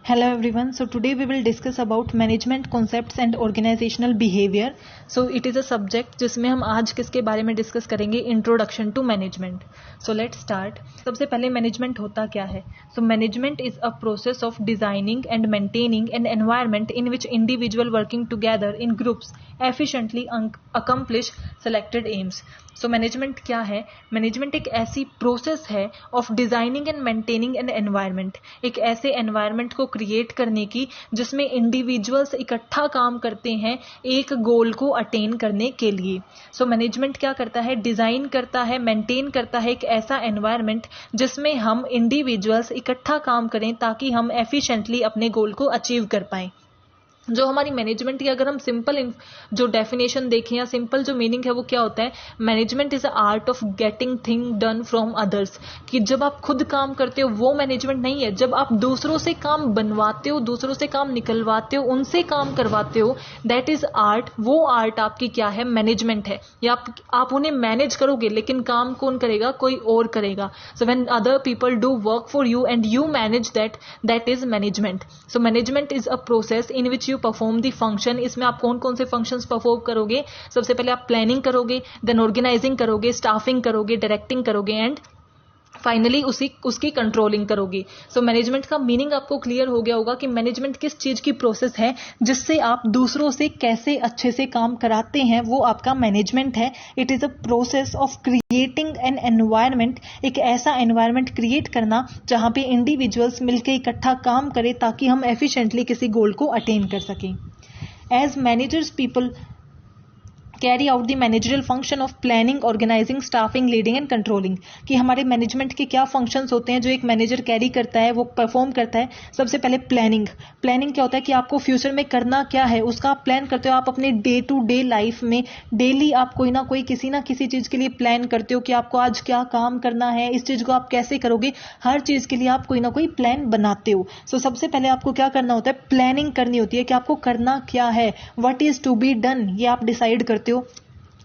Hello everyone. So today we will discuss about management concepts and organizational behavior. So it is a subject जिसमें हम आज किसके बारे में डिस्कस करेंगे, introduction to management. So let's start. सबसे पहले मैनेजमेंट होता क्या है? So management is a process of designing and maintaining an environment in which individual working together in groups efficiently accomplish selected aims. So management क्या है? Management एक ऐसी process है of designing and maintaining an environment, एक ऐसे environment को create करने की जिसमें इंडिविजुअल्स इकट्ठा काम करते हैं एक गोल को अटेन करने के लिए. सो मैनेजमेंट क्या करता है? डिजाइन करता है, मेंटेन करता है एक ऐसा एनवायरनमेंट जिसमें हम इंडिविजुअल्स इकट्ठा काम करें ताकि हम एफिशिएंटली अपने गोल को अचीव कर पाएं. जो हमारी मैनेजमेंट की अगर हम सिंपल जो डेफिनेशन देखें या सिंपल जो मीनिंग है वो क्या होता है? Management is a art of getting thing done from others. कि जब आप खुद काम करते हो वो मैनेजमेंट नहीं है. जब आप दूसरों से काम बनवाते हो, दूसरों से काम निकलवाते हो, उनसे काम करवाते हो, दैट इज आर्ट. वो आर्ट आपकी क्या है? मैनेजमेंट है. या आप उन्हें मैनेज करोगे लेकिन काम कौन करेगा? कोई और करेगा. So when other people do work for you and you manage that is management. So management is a process in which perform the function. इसमें आप कौन कौन से फंक्शंस परफॉर्म करोगे? सबसे पहले आप प्लानिंग करोगे, देन ऑर्गेनाइजिंग करोगे, स्टाफिंग करोगे, डायरेक्टिंग करोगे एंड फाइनली उसकी कंट्रोलिंग करोगे. सो मैनेजमेंट का मीनिंग आपको क्लियर हो गया होगा कि मैनेजमेंट किस चीज की प्रोसेस है जिससे आप दूसरों से कैसे अच्छे से काम कराते हैं, वो आपका मैनेजमेंट है. It is a process of creating an environment, एक ऐसा एनवायरनमेंट क्रिएट करना जहां पे इंडिविजुअल्स मिलकर इकट्ठा काम करें ताकि हम एफिशिएंटली किसी गोल को अटेन कर सकें. As managers people carry out the managerial function of planning, organising, staffing, leading and controlling. कि हमारे मैनेजमेंट के क्या फंक्शंस होते हैं जो एक मैनेजर कैरी करता है, वो परफॉर्म करता है. सबसे पहले प्लानिंग. प्लानिंग क्या होता है? कि आपको फ्यूचर में करना क्या है उसका आप प्लान करते हो. आप अपने डे टू डे लाइफ में डेली आप कोई ना कोई किसी ना किसी चीज के लिए प्लान करते हो कि आपको आज क्या काम करना है, इस चीज को आप कैसे करोगे. हर चीज के लिए आप कोई ना कोई प्लान बनाते हो. सो सबसे पहले आपको क्या करना होता है? प्लानिंग करनी होती है कि आपको करना क्या है, what is to be done, ये आप डिसाइड करते हो.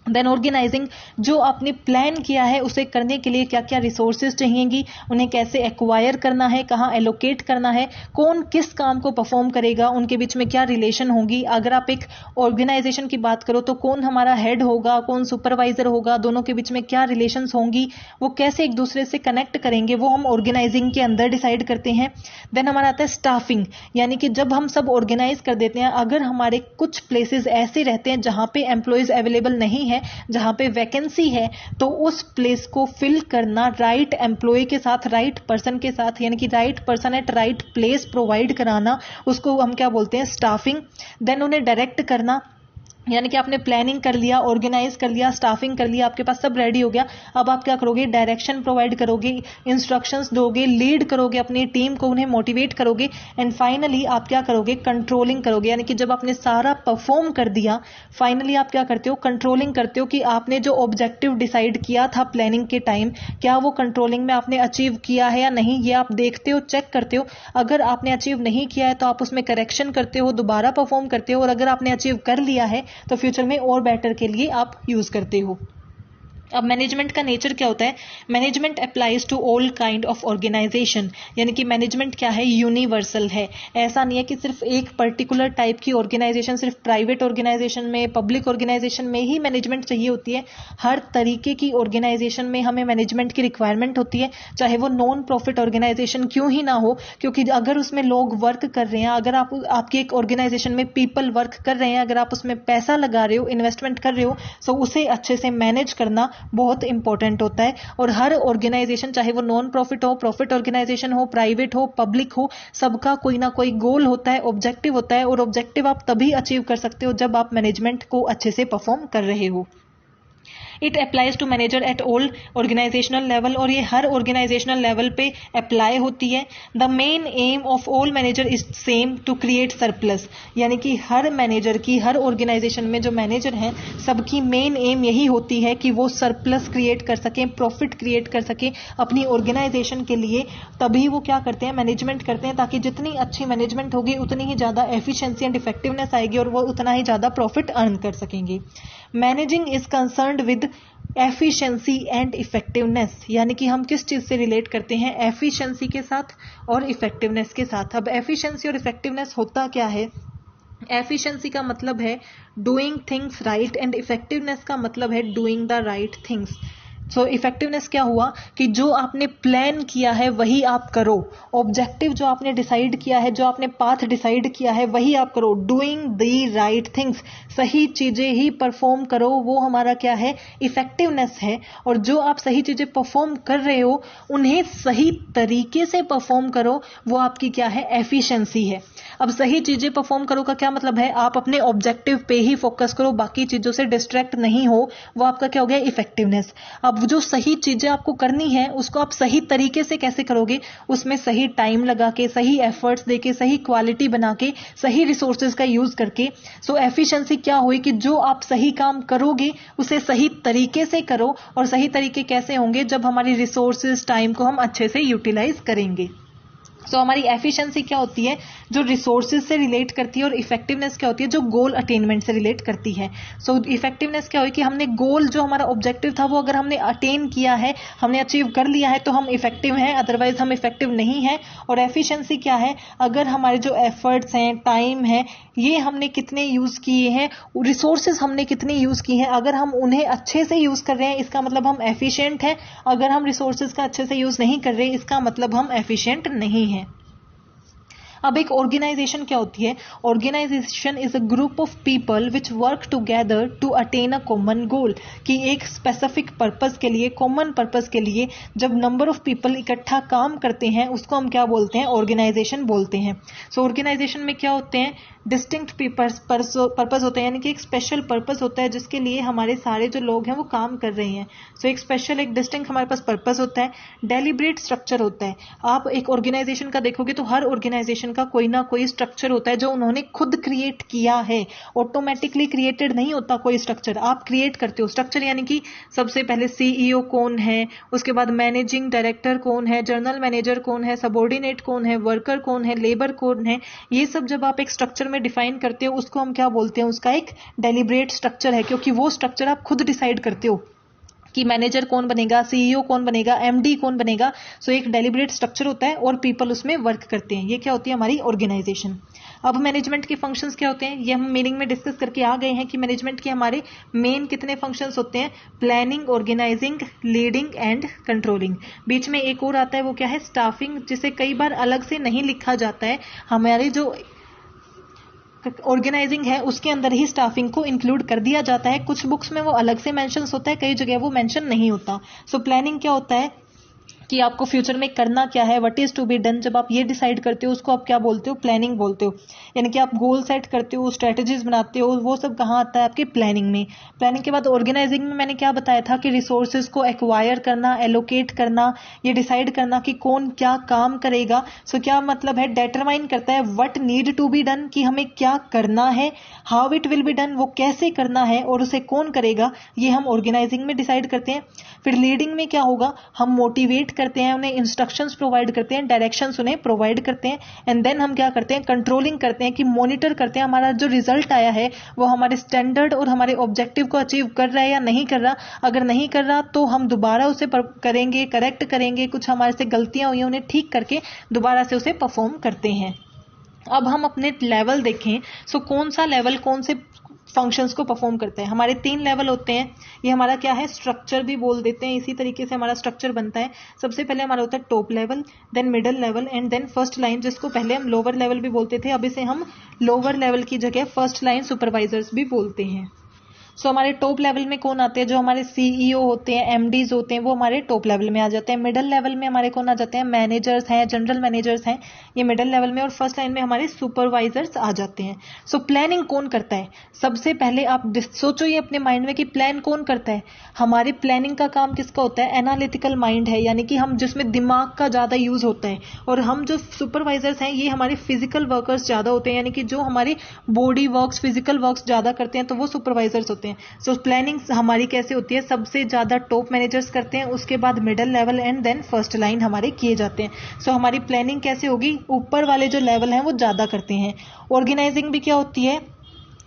देन ऑर्गेनाइजिंग, जो आपने प्लान किया है उसे करने के लिए क्या क्या रिसोर्सेज चाहिएगी, उन्हें कैसे एक्वायर करना है, कहाँ एलोकेट करना है, कौन किस काम को परफॉर्म करेगा, उनके बीच में क्या रिलेशन होगी. अगर आप एक ऑर्गेनाइजेशन की बात करो तो कौन हमारा हेड होगा, कौन सुपरवाइजर होगा, दोनों के बीच में क्या रिलेशंस होंगी, वो कैसे एक दूसरे से कनेक्ट करेंगे, वो हम ऑर्गेनाइजिंग के अंदर डिसाइड करते हैं. देन हमारा आता है स्टाफिंग, यानी कि जब हम सब ऑर्गेनाइज कर देते हैं, अगर हमारे कुछ प्लेसेस ऐसे रहते हैं जहां पे एम्प्लॉयज अवेलेबल नहीं है, जहां पे वैकेंसी है, तो उस प्लेस को फिल करना राइट एम्प्लॉय के साथ, राइट पर्सन के साथ, यानी कि right person at right place provide कराना, उसको हम क्या बोलते हैं? स्टाफिंग. देन उन्हें डायरेक्ट करना, यानी कि आपने प्लानिंग कर लिया, ऑर्गेनाइज कर लिया, स्टाफिंग कर लिया, आपके पास सब रेडी हो गया. अब आप क्या करोगे? डायरेक्शन प्रोवाइड करोगे, इंस्ट्रक्शंस दोगे, लीड करोगे अपनी टीम को, उन्हें मोटिवेट करोगे एंड फाइनली आप क्या करोगे? कंट्रोलिंग करोगे. यानी कि जब आपने सारा परफॉर्म कर दिया, फाइनली आप क्या करते हो? कंट्रोलिंग करते हो कि आपने जो ऑब्जेक्टिव डिसाइड किया था प्लानिंग के टाइम, क्या वो कंट्रोलिंग में आपने अचीव किया है या नहीं, ये आप देखते हो, चेक करते हो. अगर आपने अचीव नहीं किया है तो आप उसमें करेक्शन करते हो, दोबारा परफॉर्म करते हो, और अगर आपने अचीव कर लिया है तो फ्यूचर में और बेटर के लिए आप यूज करते हो. अब मैनेजमेंट का नेचर क्या होता है? Management applies to all kind of organization, यानी कि मैनेजमेंट क्या है? यूनिवर्सल है. ऐसा नहीं है कि सिर्फ एक पर्टिकुलर टाइप की ऑर्गेनाइजेशन, सिर्फ प्राइवेट ऑर्गेनाइजेशन में, पब्लिक ऑर्गेनाइजेशन में ही मैनेजमेंट चाहिए होती है. हर तरीके की ऑर्गेनाइजेशन में हमें मैनेजमेंट की रिक्वायरमेंट होती है, चाहे वो नॉन प्रॉफिट ऑर्गेनाइजेशन क्यों ही ना हो. क्योंकि अगर उसमें लोग वर्क कर रहे हैं, अगर आपकी एक ऑर्गेनाइजेशन में पीपल वर्क कर रहे हैं, अगर आप उसमें पैसा लगा रहे हो, इन्वेस्टमेंट कर रहे हो, तो उसे अच्छे से मैनेज करना बहुत इंपॉर्टेंट होता है. और हर ऑर्गेनाइजेशन, चाहे वो नॉन प्रॉफिट हो, प्रॉफिट ऑर्गेनाइजेशन हो, प्राइवेट हो, पब्लिक हो, सबका कोई ना कोई गोल होता है, ऑब्जेक्टिव होता है. और ऑब्जेक्टिव आप तभी अचीव कर सकते हो जब आप मैनेजमेंट को अच्छे से परफॉर्म कर रहे हो. It applies to manager at all organizational level, और ये हर ऑर्गेनाइजेशनल लेवल पे अप्लाई होती है. The main aim of all manager is same, to create surplus, यानी कि हर मैनेजर की, हर ऑर्गेनाइजेशन में जो मैनेजर हैं सबकी मेन एम यही होती है कि वो सरप्लस क्रिएट कर सकें, प्रॉफिट क्रिएट कर सकें अपनी ऑर्गेनाइजेशन के लिए. तभी वो क्या करते हैं? मैनेजमेंट करते हैं, ताकि जितनी अच्छी मैनेजमेंट होगी उतनी ही ज़्यादा एफिशिएंसी एंड इफेक्टिवनेस आएगी और वो उतना ही ज़्यादा प्रॉफिट अर्न कर सकेंगे. Managing is concerned with efficiency and effectiveness, यानी कि हम किस चीज से रिलेट करते हैं, एफिशिएंसी के साथ और इफेक्टिवनेस के साथ। अब एफिशिएंसी और इफेक्टिवनेस होता क्या है? एफिशिएंसी का मतलब है doing things right and effectiveness का मतलब है doing the right things. So effectiveness क्या हुआ कि जो आपने प्लान किया है वही आप करो, ऑब्जेक्टिव जो आपने डिसाइड किया है, जो आपने पाथ डिसाइड किया है वही आप करो, डूइंग द राइट थिंग्स, सही चीजें ही परफॉर्म करो, वो हमारा क्या है, इफेक्टिवनेस है। और जो आप सही चीजें परफॉर्म कर रहे हो उन्हें सही तरीके से परफॉर्म करो, वो आपकी क्या है, एफिशिएंसी है। अब सही चीजें परफॉर्म करो का क्या मतलब है, आप अपने ऑब्जेक्टिव पे ही फोकस करो, बाकी चीजों से डिस्ट्रैक्ट नहीं हो, वो आपका क्या हो गया, इफेक्टिवनेस। अब जो सही चीजें आपको करनी है उसको आप सही तरीके से कैसे करोगे, उसमें सही टाइम लगा के, सही एफर्ट्स देके, सही क्वालिटी बना के, सही रिसोर्सेज का यूज करके। सो एफिशिएंसी क्या हुई कि जो आप सही काम करोगे उसे सही तरीके से करो, और सही तरीके कैसे होंगे, जब हमारी रिसोर्सेज टाइम को हम अच्छे से यूटिलाइज करेंगे। सो हमारी एफिशिएंसी क्या होती है, जो रिसोर्सेज से रिलेट करती है, और इफेक्टिवनेस क्या होती है, जो गोल अटेनमेंट से रिलेट करती है। सो इफेक्टिवनेस क्या हुई कि हमने गोल, जो हमारा ऑब्जेक्टिव था, वो अगर हमने अटेन किया है, हमने अचीव कर लिया है, तो हम इफेक्टिव हैं, अदरवाइज हम इफेक्टिव नहीं है। और एफिशिएंसी क्या है, अगर हमारे जो एफर्ट्स हैं, टाइम है, ये हमने कितने यूज किए हैं, रिसोर्सेज हमने कितने यूज किए हैं, अगर हम उन्हें अच्छे से यूज कर रहे हैं इसका मतलब हम एफिशिएंट हैं, अगर हम रिसोर्सेज का अच्छे से यूज नहीं कर रहे इसका मतलब हम एफिशिएंट नहीं हैं। अब एक ऑर्गेनाइजेशन क्या होती है, organization is a group of people which work together to attain a common goal, कि एक स्पेसिफिक पर्पस के लिए, कॉमन पर्पस के लिए जब नंबर ऑफ पीपल इकट्ठा काम करते हैं उसको हम क्या बोलते हैं, ऑर्गेनाइजेशन बोलते हैं। सो ऑर्गेनाइजेशन में क्या होते हैं, डिस्टिंक्ट पर्पस होते हैं, यानी कि एक स्पेशल पर्पस होता है जिसके लिए हमारे सारे जो लोग हैं वो काम कर रहे हैं। सो एक स्पेशल, एक डिस्टिंक्ट हमारे पास पर्पस होता है। डेलिब्रेट स्ट्रक्चर होता है, आप एक ऑर्गेनाइजेशन का देखोगे तो हर ऑर्गेनाइजेशन का कोई ना कोई स्ट्रक्चर होता है जो उन्होंने खुद क्रिएट किया है, ऑटोमेटिकली क्रिएटेड नहीं होता कोई स्ट्रक्चर, आप क्रिएट करते हो स्ट्रक्चर। यानी कि सबसे पहले सीईओ कौन है, उसके बाद मैनेजिंग डायरेक्टर कौन है, जनरल मैनेजर कौन है, सबऑर्डिनेट कौन है, वर्कर कौन है, लेबर कौन है, ये सब जब आप एक स्ट्रक्चर में डिफाइन करते हो उसको हम क्या बोलते हैं, उसका एक डेलिब्रेट स्ट्रक्चर है, क्योंकि वो स्ट्रक्चर आप खुद डिसाइड करते हो कि मैनेजर कौन बनेगा, सीईओ कौन बनेगा, एमडी कौन बनेगा। सो एक डेलिब्रेट स्ट्रक्चर होता है और पीपल उसमें वर्क करते हैं, ये क्या होती है हमारी ऑर्गेनाइजेशन। अब मैनेजमेंट के फंक्शंस क्या होते हैं, ये हम मीनिंग में डिस्कस करके आ गए हैं कि मैनेजमेंट के हमारे मेन कितने फंक्शंस होते हैं, planning, organizing, leading and controlling. बीच में एक और आता है, वो क्या है, स्टाफिंग, जिसे कई बार अलग से नहीं लिखा जाता है, हमारे जो ऑर्गेनाइजिंग है उसके अंदर ही स्टाफिंग को इंक्लूड कर दिया जाता है। कुछ बुक्स में वो अलग से मेंशन होता है, कई जगह वो मेंशन नहीं होता। सो प्लानिंग क्या होता है कि आपको फ्यूचर में करना क्या है, what is to be done, जब आप ये डिसाइड करते हो उसको आप क्या बोलते हो, प्लानिंग बोलते हो। यानी कि आप गोल सेट करते हो, स्ट्रेटजीज बनाते हो, वो सब कहाँ आता है, आपकी प्लानिंग में। प्लानिंग के बाद ऑर्गेनाइजिंग में मैंने क्या बताया था कि रिसोर्सेज को एक्वायर करना, एलोकेट करना, ये डिसाइड करना कि कौन क्या काम करेगा। सो क्या मतलब है, डिटरमाइन करता है what need to be done, कि हमें क्या करना है, how it will be done, वो कैसे करना है और उसे कौन करेगा, ये हम ऑर्गेनाइजिंग में डिसाइड करते हैं। फिर लीडिंग में क्या होगा, हम मोटिवेट करते हैं, उन्हें इंस्ट्रक्शंस प्रोवाइड करते हैं, डायरेक्शंस उन्हें प्रोवाइड करते हैं। एंड देन हम क्या करते हैं, कंट्रोलिंग करते हैं, कि मॉनिटर करते हैं हमारा जो रिजल्ट आया है वो हमारे स्टैंडर्ड और हमारे ऑब्जेक्टिव को अचीव कर रहा है या नहीं कर रहा। अगर नहीं कर रहा तो हम दोबारा उसे करेंगे, करेक्ट करेंगे, कुछ हमारे से गलतियां हुई उन्हें ठीक करके दोबारा से उसे परफॉर्म करते हैं। अब हम अपने लेवल देखें, सो कौन सा लेवल कौन से फंक्शंस को परफॉर्म करते हैं। हमारे 3 लेवल होते हैं, ये हमारा क्या है, स्ट्रक्चर भी बोल देते हैं, इसी तरीके से हमारा स्ट्रक्चर बनता है। सबसे पहले हमारा होता है top level, then middle level and then first line, जिसको पहले हम लोअर लेवल भी बोलते थे, अब इसे हम लोअर लेवल की जगह फर्स्ट लाइन सुपरवाइजर्स भी बोलते हैं। सो हमारे टॉप लेवल में कौन आते हैं, जो हमारे सीईओ होते हैं, एमडीज होते हैं, वो हमारे टॉप लेवल में आ जाते हैं। मिडिल लेवल में हमारे कौन आ जाते हैं, मैनेजर्स हैं, जनरल मैनेजर्स हैं, ये मिडिल लेवल में। और फर्स्ट लाइन में हमारे सुपरवाइजर्स आ जाते हैं। सो प्लानिंग कौन करता है, सबसे पहले आप सोचो ये अपने माइंड में कि प्लान कौन करता है। हमारी प्लानिंग का काम किसका होता है, एनालिटिकल माइंड है, यानी कि हम जिसमें दिमाग का ज्यादा यूज होता है। और हम जो सुपरवाइजर्स हैं ये हमारे फिजिकल वर्कर्स ज्यादा होते हैं, यानी कि जो हमारी बॉडी वर्क्स, फिजिकल वर्क्स ज्यादा करते हैं, तो वो सुपरवाइजर्स होते हैं। सो प्लानिंग हमारी कैसे होती है, सबसे ज्यादा टॉप मैनेजर्स करते हैं, उसके बाद middle level and then first line हमारे किए जाते हैं। सो हमारी प्लानिंग कैसे होगी, ऊपर वाले जो लेवल हैं वो ज्यादा करते हैं। ऑर्गेनाइजिंग भी क्या होती है,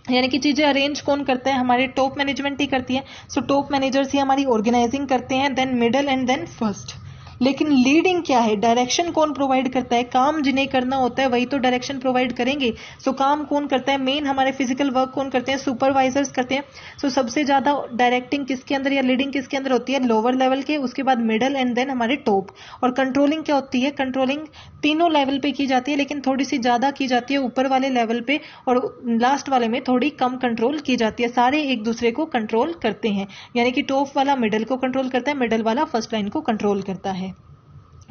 यानी कि चीजें अरेंज कौन करता है, हमारे टॉप मैनेजमेंट ही करती है। सो टॉप मैनेजर्स ही हमारी ऑर्गेनाइजिंग करते हैं, then middle and then first. लेकिन लीडिंग क्या है, डायरेक्शन कौन प्रोवाइड करता है, काम जिन्हें करना होता है वही तो डायरेक्शन प्रोवाइड करेंगे। सो काम कौन करता है, मेन हमारे फिजिकल वर्क कौन करते हैं, सुपरवाइजर्स करते हैं। सो सबसे ज्यादा डायरेक्टिंग किसके अंदर या लीडिंग किसके अंदर होती है, लोअर लेवल के, उसके बाद मिडल एंड देन हमारे टॉप। और कंट्रोलिंग क्या होती है, कंट्रोलिंग तीनों लेवल पे की जाती है, लेकिन थोड़ी सी ज्यादा की जाती है ऊपर वाले लेवल पे, और लास्ट वाले में थोड़ी कम कंट्रोल की जाती है। सारे एक दूसरे को कंट्रोल करते हैं, यानी कि टॉप वाला मिडल को कंट्रोल करता है, मिडल वाला फर्स्ट लाइन को कंट्रोल करता है।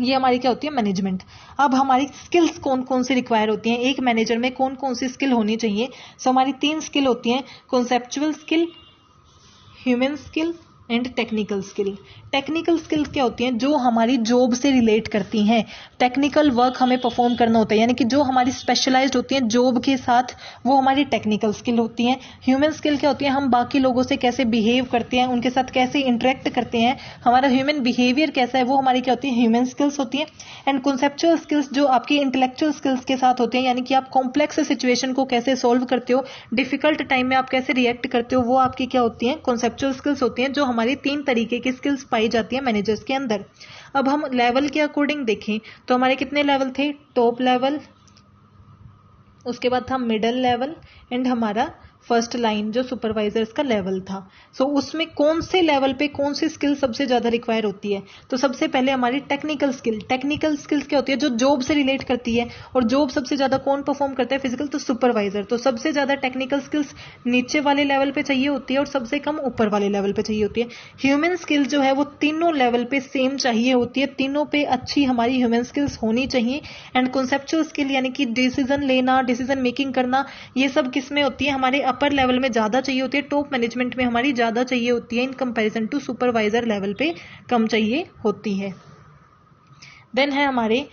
ये हमारी क्या होती है, मैनेजमेंट। अब हमारी स्किल्स कौन कौन सी रिक्वायर होती हैं, एक मैनेजर में कौन कौन सी स्किल होनी चाहिए। सो हमारी 3 स्किल होती हैं, conceptual skill, human skill and technical skill. Technical skills क्या होती हैं, जो हमारी जॉब से रिलेट करती हैं, टेक्निकल वर्क हमें परफॉर्म करना होता है, यानी कि जो हमारी स्पेशलाइज्ड होती हैं जॉब के साथ, वो हमारी टेक्निकल स्किल होती हैं। ह्यूमन स्किल क्या होती है, हम बाकी लोगों से कैसे बिहेव करते हैं, उनके साथ कैसे इंटरेक्ट करते हैं, हमारा ह्यूमन बिहेवियर कैसा है, वो हमारी क्या होती है, ह्यूमन स्किल्स होती है। एंड कॉन्सेप्चुअल स्किल्स जो आपकी इंटेलेक्चुअल स्किल्स के साथ होती हैं, यानी कि आप कॉम्प्लेक्स सिचुएशन को कैसे सोल्व करते हो, डिफिकल्ट टाइम में आप कैसे रिएक्ट करते हो, वो आपकी क्या होती हैं, कॉन्सेप्चुअल स्किल्स होती हैं, जो हमारी 3 तरीके की स्किल्स पाई जाती है मैनेजर्स के अंदर। अब हम लेवल के अकॉर्डिंग देखें तो हमारे कितने लेवल थे, टॉप लेवल, उसके बाद था मिडल लेवल एंड हमारा फर्स्ट लाइन जो सुपरवाइजर्स का लेवल था। सो उसमें कौन से लेवल पे कौन सी स्किल सबसे ज्यादा रिक्वायर होती है, तो सबसे पहले हमारी टेक्निकल स्किल। टेक्निकल स्किल्स क्या होती है, जो जॉब से रिलेट करती है, और जॉब सबसे ज्यादा कौन परफॉर्म करता है, फिजिकल, तो सुपरवाइजर। तो सबसे ज्यादा टेक्निकल स्किल्स नीचे वाले लेवल पे चाहिए होती है और सबसे कम ऊपर वाले लेवल पे चाहिए होती है। ह्यूमन स्किल जो है वो तीनों लेवल पे सेम चाहिए होती है, तीनों पे अच्छी हमारी ह्यूमन स्किल्स होनी चाहिए। एंड कॉन्सेप्चुअल स्किल यानी कि डिसीजन लेना, डिसीजन मेकिंग करना, ये सब किस में होती है, हमारे अपर लेवल में ज्यादा चाहिए होती है, टॉप मैनेजमेंट में हमारी ज्यादा चाहिए होती है, in comparison to supervisor level पे कम चाहिए होती है। देन है हमारे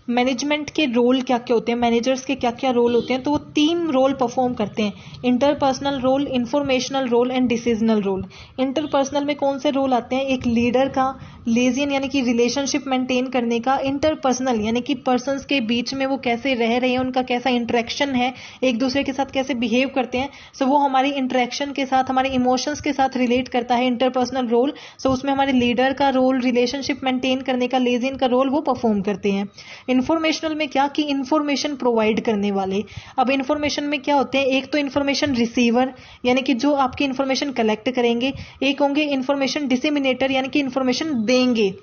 मैनेजमेंट के रोल क्या क्या होते हैं, मैनेजर्स के क्या क्या रोल होते हैं, तो वो 3 रोल परफॉर्म करते हैं, interpersonal role, informational role and decisional role. Interpersonal में कौन से रोल आते हैं, एक लीडर का, लेजियन यानी कि रिलेशनशिप मेंटेन करने का, इंटरपर्सनल यानी कि पर्सन्स के बीच में वो कैसे रह रहे हैं, उनका कैसा इंटरेक्शन है, एक दूसरे के साथ कैसे बिहेव करते हैं। सो वो हमारी इंटरेक्शन के साथ, हमारे इमोशंस के साथ रिलेट करता है इंटरपर्सनल रोल। सो उसमें हमारे लीडर का रोल, रिलेशनशिप मेंटेन करने का, लेजियन का रोल वो परफॉर्म करते हैं। इंफॉर्मेशनल में क्या, कि इंफॉर्मेशन प्रोवाइड करने वाले। अब इंफॉर्मेशन में क्या होते हैं, एक तो इंफॉर्मेशन रिसीवर यानी कि जो आपकी इंफॉर्मेशन कलेक्ट करेंगे, एक होंगे इंफॉर्मेशन डिसेमिनेटर यानी कि इंफॉर्मेशन देंगे,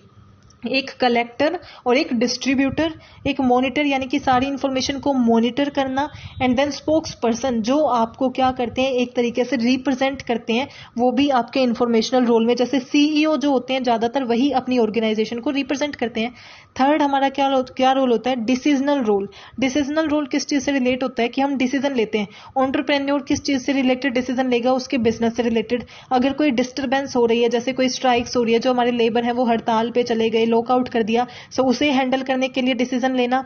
एक कलेक्टर और एक डिस्ट्रीब्यूटर, एक मॉनिटर यानी कि सारी इंफॉर्मेशन को मॉनिटर करना, एंड देन स्पोक्स पर्सन जो आपको क्या करते हैं, एक तरीके से रिप्रेजेंट करते हैं, वो भी आपके इंफॉर्मेशनल रोल में, जैसे सीईओ जो होते हैं ज्यादातर वही अपनी ऑर्गेनाइजेशन को रिप्रेजेंट करते हैं। थर्ड हमारा क्या रोल होता है, डिसीजनल रोल। डिसीजनल रोल किस चीज से रिलेट होता है, कि हम डिसीजन लेते हैं, एंटरप्रेन्योर किस चीज से रिलेटेड डिसीजन लेगा, उसके बिजनेस से रिलेटेड। अगर कोई डिस्टर्बेंस हो रही है, जैसे कोई स्ट्राइक्स हो रही है, जो हमारे लेबर है वो हड़ताल पे चले गए, लॉकआउट कर दिया, सो उसे हैंडल करने के लिए डिसीजन लेना,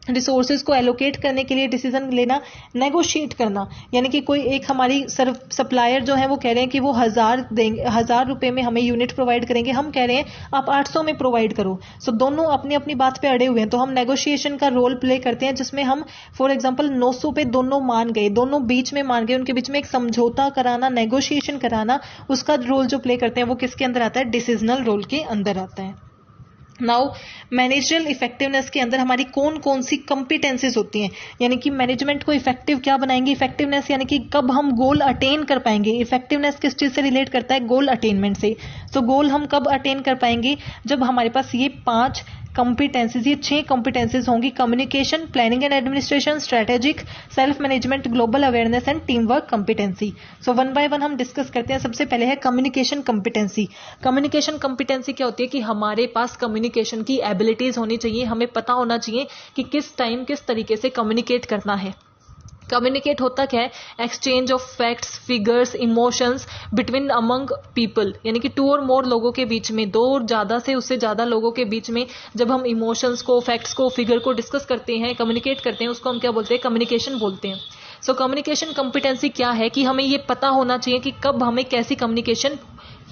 रिसोर्सेज को एलोकेट करने के लिए डिसीजन लेना, नेगोशिएट करना, यानी कि कोई एक हमारी सप्लायर जो है वो कह रहे हैं कि वो 1000 देंगे, 1000 रुपए में हमें यूनिट प्रोवाइड करेंगे, हम कह रहे हैं आप 800 में प्रोवाइड करो। सो दोनों अपनी अपनी बात पे अड़े हुए हैं, तो हम नेगोशिएशन का रोल प्ले करते हैं, जिसमें हम फॉर एग्जांपल 900 पे दोनों मान गए, दोनों बीच में मान गए, उनके बीच में एक समझौता कराना, नेगोशिएशन कराना, उसका रोल जो प्ले करते हैं वो किसके अंदर आता है, डिसीजनल रोल के अंदर आता है। नाउ मैनेजरल इफेक्टिवनेस के अंदर हमारी कौन कौन सी कंपिटेंसीज होती हैं, यानी कि मैनेजमेंट को इफेक्टिव क्या बनाएंगे, इफेक्टिवनेस यानी कि कब हम गोल अटेन कर पाएंगे। इफेक्टिवनेस किस चीज से रिलेट करता है, गोल अटेनमेंट से। तो गोल हम कब अटेन कर पाएंगे, जब हमारे पास ये 5 कंपिटेंसीज, ये 6 कंपिटेंसीज होंगी, communication, planning and administration, strategic, self management, global awareness and team work competency. So one by one हम डिस्कस करते हैं। सबसे पहले है कम्युनिकेशन कंपिटेंसी। कम्युनिकेशन कंपिटेंसी क्या होती है, कि हमारे पास कम्युनिकेशन की एबिलिटीज होनी चाहिए, हमें पता होना चाहिए कि किस टाइम किस तरीके से कम्युनिकेट करना है। कम्युनिकेट होता क्या है, exchange of facts, figures, emotions between among people, यानी कि 2 और मोर लोगों के बीच में, 2 और ज्यादा से उससे ज्यादा लोगों के बीच में जब हम इमोशंस को, फैक्ट्स को, फिगर को डिस्कस करते हैं, कम्युनिकेट करते हैं, उसको हम क्या बोलते हैं, कम्युनिकेशन बोलते हैं। सो कम्युनिकेशन कॉम्पिटेंसी क्या है, कि हमें ये पता होना चाहिए कि कब हमें कैसी कम्युनिकेशन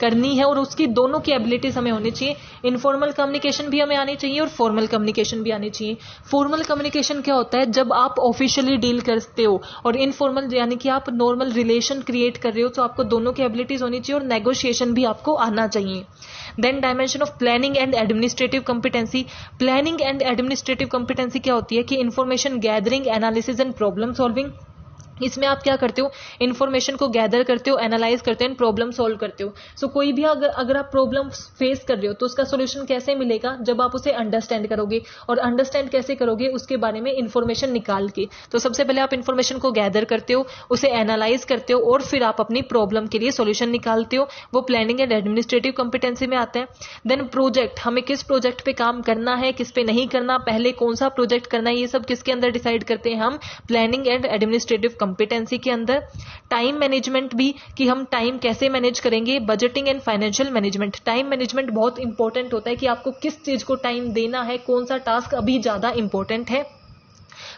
करनी है और उसकी दोनों की एबिलिटीज हमें होनी चाहिए। इनफॉर्मल कम्युनिकेशन भी हमें आनी चाहिए और फॉर्मल कम्युनिकेशन भी आनी चाहिए। फॉर्मल कम्युनिकेशन क्या होता है, जब आप ऑफिशियली डील करते हो, और इनफॉर्मल यानी कि आप नॉर्मल रिलेशन क्रिएट कर रहे हो, तो आपको दोनों की एबिलिटीज होनी चाहिए और नेगोशिएशन भी आपको आना चाहिए। Then dimension of planning and administrative competency. Planning and administrative competency क्या होती है कि information gathering, analysis and problem solving. इसमें आप क्या करते हो, इन्फॉर्मेशन को गैदर करते हो, एनालाइज करते हो, प्रॉब्लम सॉल्व करते हो। सो कोई भी अगर आप प्रॉब्लम फेस कर रहे हो तो उसका सोल्यूशन कैसे मिलेगा, जब आप उसे अंडरस्टैंड करोगे, और अंडरस्टैंड कैसे करोगे, उसके बारे में इन्फॉर्मेशन निकाल के। तो सबसे पहले आप इन्फॉर्मेशन को गैदर करते हो, उसे एनालाइज करते हो, और फिर आप अपनी प्रॉब्लम के लिए सोल्यूशन निकालते हो। वो प्लानिंग एंड एडमिनिस्ट्रेटिव कॉम्पिटेंसी में आता है। देन प्रोजेक्ट, हमें किस प्रोजेक्ट पे काम करना है, किस पे नहीं करना, पहले कौन सा प्रोजेक्ट करना है, ये सब किसके अंदर डिसाइड करते हैं हम, प्लानिंग एंड एडमिनिस्ट्रेटिव कॉम्पिटेंसी के अंदर। टाइम मैनेजमेंट भी, कि हम टाइम कैसे मैनेज करेंगे। Budgeting and financial management, time management बहुत इंपॉर्टेंट होता है कि आपको किस चीज को टाइम देना है, कौन सा टास्क अभी ज्यादा इंपॉर्टेंट है।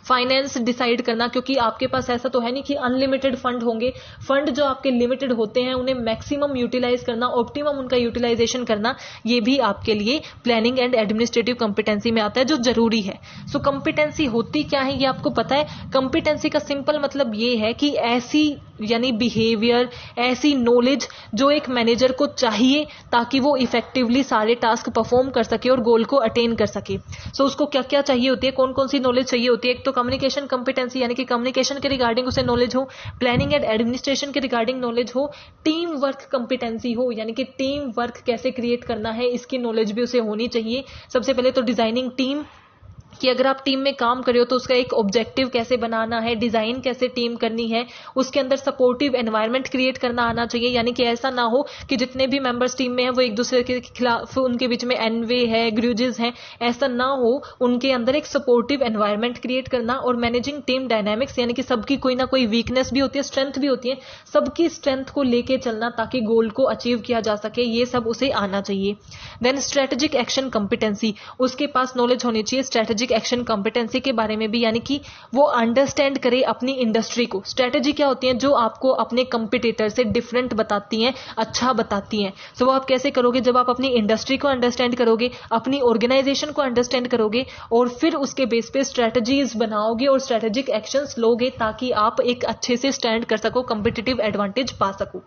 फाइनेंस डिसाइड करना, क्योंकि आपके पास ऐसा तो है नहीं कि अनलिमिटेड फंड होंगे। फंड जो आपके लिमिटेड होते हैं उन्हें मैक्सिमम यूटिलाइज करना, ऑप्टिमम उनका यूटिलाइजेशन करना, ये भी आपके लिए प्लानिंग एंड एडमिनिस्ट्रेटिव कॉम्पिटेंसी में आता है, जो जरूरी है। सो कॉम्पिटेंसी होती क्या है ये आपको पता है। कॉम्पिटेंसी का सिंपल मतलब ये है कि ऐसी यानी बिहेवियर, ऐसी नॉलेज जो एक मैनेजर को चाहिए ताकि वो इफेक्टिवली सारे टास्क परफॉर्म कर सके और गोल को अटेन कर सके। सो उसको क्या क्या चाहिए होती है, कौन कौन सी नॉलेज चाहिए होती है। एक तो कम्युनिकेशन कॉम्पिटेंसी, यानी कि कम्युनिकेशन के रिगार्डिंग उसे नॉलेज हो। प्लानिंग एंड एडमिनिस्ट्रेशन के रिगार्डिंग नॉलेज हो। टीम वर्क कॉम्पिटेंसी हो, यानी कि टीम वर्क कैसे क्रिएट करना है इसकी नॉलेज भी उसे होनी चाहिए। सबसे पहले तो डिजाइनिंग टीम, कि अगर आप टीम में काम कर रहे हो तो उसका एक ऑब्जेक्टिव कैसे बनाना है, डिजाइन कैसे टीम करनी है, उसके अंदर सपोर्टिव एनवायरनमेंट क्रिएट करना आना चाहिए। यानी कि ऐसा ना हो कि जितने भी मेंबर्स टीम में हैं वो एक दूसरे के खिलाफ, उनके बीच में एनवे है, ग्रूजेस हैं, ऐसा ना हो। उनके अंदर एक सपोर्टिव एनवायरनमेंट क्रिएट करना। और मैनेजिंग टीम डायनामिक्स, यानी कि सबकी कोई ना कोई वीकनेस भी होती है, स्ट्रेंथ भी होती है, सबकी स्ट्रेंथ को लेके चलना ताकि गोल को अचीव किया जा सके, ये सब उसे आना चाहिए। देन स्ट्रेटेजिक एक्शन कॉम्पिटेंसी, उसके पास नॉलेज होनी चाहिए स्ट्रेटेजिक एक्शन कॉम्पिटेंसी के बारे में भी, यानी कि वो अंडरस्टैंड करे अपनी इंडस्ट्री को। स्ट्रेटेजी क्या होती है, जो आपको अपने कंपटीटर से डिफरेंट बताती हैं, अच्छा बताती हैं। सो वो आप कैसे करोगे, जब आप अपनी इंडस्ट्री को अंडरस्टैंड करोगे, अपनी ऑर्गेनाइजेशन को अंडरस्टैंड करोगे, और फिर उसके बेस पे स्ट्रेटेजीज बनाओगे और स्ट्रेटेजिक एक्शंस लोगे ताकि आप एक अच्छे से स्टैंड कर सको, कंपटीटिव एडवांटेज पा सको।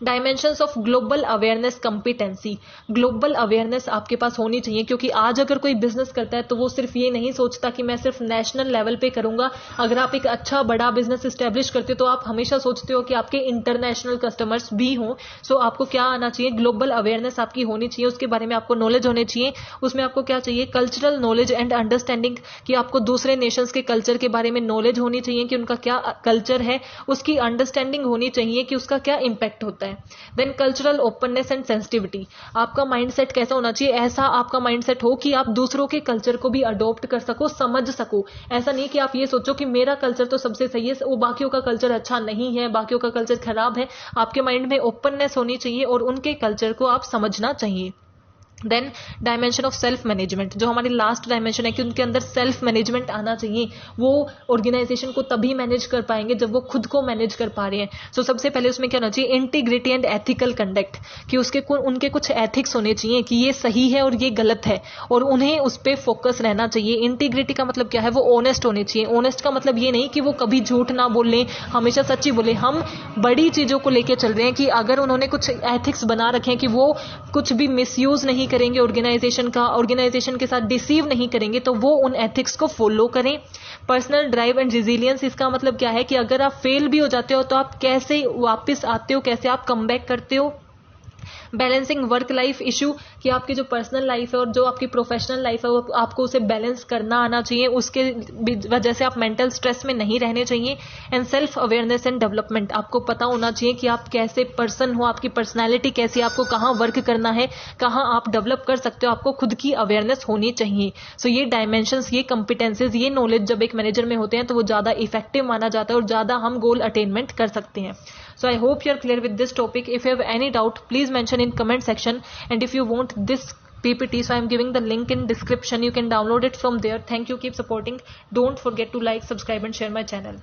Dimensions of global awareness competency, global awareness आपके पास होनी चाहिए, क्योंकि आज अगर कोई बिजनेस करता है तो वो सिर्फ ये नहीं सोचता कि मैं सिर्फ नेशनल लेवल पे करूंगा। अगर आप एक अच्छा बड़ा बिजनेस एस्टेब्लिश करते हो तो आप हमेशा सोचते हो कि आपके इंटरनेशनल कस्टमर्स भी हों। सो आपको क्या आना चाहिए, ग्लोबल अवेयरनेस आपकी होनी चाहिए, उसके बारे में आपको नॉलेज होनी चाहिए। उसमें आपको क्या चाहिए, कल्चरल नॉलेज एंड अंडरस्टैंडिंग, कि आपको दूसरे नेशंस के कल्चर के बारे में नॉलेज होनी चाहिए कि उनका क्या कल्चर है, उसकी अंडरस्टैंडिंग होनी चाहिए कि उसका क्या इंपैक्ट होता है। Then cultural openness and sensitivity, आपका माइंडसेट कैसा होना चाहिए, ऐसा आपका माइंडसेट हो कि आप दूसरों के कल्चर को भी अडॉप्ट कर सको, समझ सको। ऐसा नहीं कि आप ये सोचो कि मेरा कल्चर तो सबसे सही है, वो बाकियों का कल्चर अच्छा नहीं है, बाकियों का कल्चर खराब है। आपके माइंड में ओपननेस होनी चाहिए और उनके कल्चर को आप समझना चाहिए। Then dimension of self management, जो हमारी लास्ट डायमेंशन है कि उनके अंदर सेल्फ मैनेजमेंट आना चाहिए। वो ऑर्गेनाइजेशन को तभी मैनेज कर पाएंगे जब वो खुद को मैनेज कर पा रहे हैं। सो सबसे पहले उसमें क्या होना चाहिए, इंटीग्रिटी एंड एथिकल कंडक्ट, कि उनके कुछ एथिक्स होने चाहिए कि ये सही है और ये गलत है, और उन्हें उस पर फोकस रहना चाहिए। इंटीग्रिटी का मतलब क्या है, वो ऑनेस्ट होने चाहिए। ऑनेस्ट का मतलब ये नहीं कि वो कभी झूठ ना बोले, हमेशा सच्ची बोले। हम बड़ी चीजों को लेकर चल रहे हैं कि अगर उन्होंने कुछ एथिक्स बना रखे हैं कि वो कुछ भी मिसयूज नहीं करेंगे ऑर्गेनाइजेशन का, ऑर्गेनाइजेशन के साथ डिसीव नहीं करेंगे, तो वो उन एथिक्स को फॉलो करें। पर्सनल ड्राइव एंड रेजिलियंस, इसका मतलब क्या है कि अगर आप फेल भी हो जाते हो तो आप कैसे वापस आते हो, कैसे आप कम बैक करते हो। बैलेंसिंग वर्क लाइफ इशू, कि आपकी जो पर्सनल लाइफ है और जो आपकी प्रोफेशनल लाइफ है वो आपको उसे बैलेंस करना आना चाहिए, उसके वजह से आप मेंटल स्ट्रेस में नहीं रहने चाहिए। And self awareness and development, आपको पता होना चाहिए कि आप कैसे पर्सन हो, आपकी पर्सनैलिटी कैसी, आपको कहाँ वर्क करना है, कहाँ आप डेवलप कर सकते हो, आपको खुद की अवेयरनेस होनी चाहिए। सो ये डायमेंशंस, ये कॉम्पिटेंसीज, ये नॉलेज जब एक मैनेजर में होते हैं तो वो ज्यादा इफेक्टिव माना जाता है और ज्यादा हम गोल अटेनमेंट कर सकते हैं। So I hope you are clear with this topic. If you have any doubt, please mention in comment section. And if you want this PPT, so I am giving the link in description. You can download it from there. Thank you. Keep supporting. Don't forget to like, subscribe and share my channel.